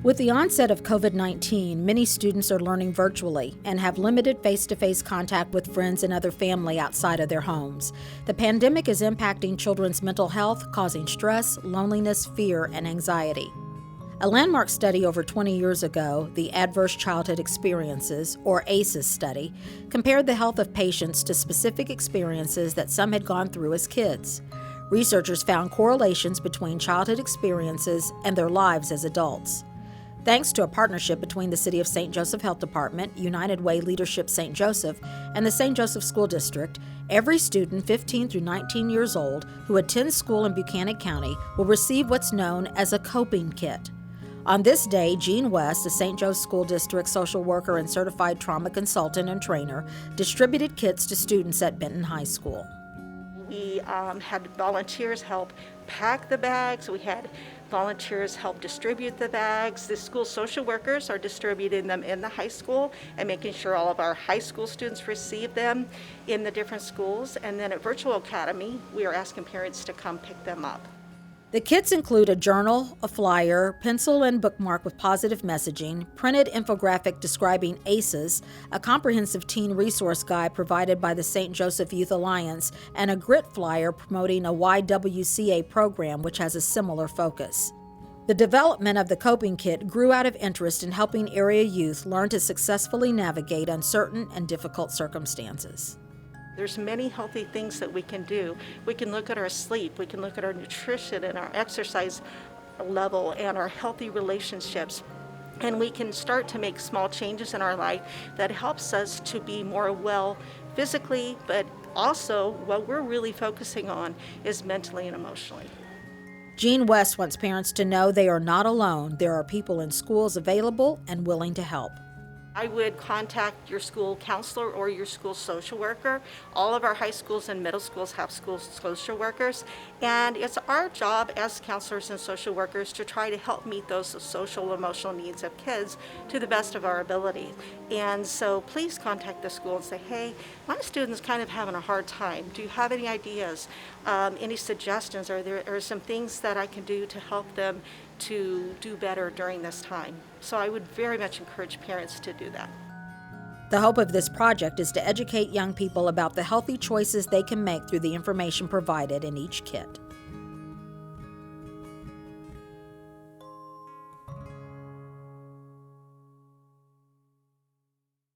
With the onset of COVID-19, many students are learning virtually and have limited face-to-face contact with friends and other family outside of their homes. The pandemic is impacting children's mental health, causing stress, loneliness, fear, and anxiety. A landmark study over 20 years ago, the Adverse Childhood Experiences, or ACEs study, compared the health of patients to specific experiences that some had gone through as kids. Researchers found correlations between childhood experiences and their lives as adults. Thanks to a partnership between the City of St. Joseph Health Department, United Way Leadership St. Joseph, and the St. Joseph School District, every student 15 through 19 years old who attends school in Buchanan County will receive what's known as a coping kit. On this day, Jean West, a St. Joe's School District social worker and certified trauma consultant and trainer, distributed kits to students at Benton High School. We had volunteers help pack the bags. We had volunteers help distribute the bags. The school social workers are distributing them in the high school and making sure all of our high school students receive them in the different schools. And then at Virtual Academy, we are asking parents to come pick them up. The kits include a journal, a flyer, pencil and bookmark with positive messaging, printed infographic describing ACEs, a comprehensive teen resource guide provided by the St. Joseph Youth Alliance, and a grit flyer promoting a YWCA program which has a similar focus. The development of the coping kit grew out of interest in helping area youth learn to successfully navigate uncertain and difficult circumstances. There's many healthy things that we can do. We can look at our sleep, we can look at our nutrition and our exercise level and our healthy relationships. And we can start to make small changes in our life that helps us to be more well physically, but also what we're really focusing on is mentally and emotionally. Jean West wants parents to know they are not alone. There are people in schools available and willing to help. I would contact your school counselor or your school social worker. All of our high schools and middle schools have school social workers, and it's our job as counselors and social workers to try to help meet those social emotional needs of kids to the best of our ability. And so please contact the school and say, hey, my student's kind of having a hard time. Do you have any ideas, any suggestions? Are there some things that I can do to help them to do better during this time? So I would very much encourage parents to do that. The hope of this project is to educate young people about the healthy choices they can make through the information provided in each kit.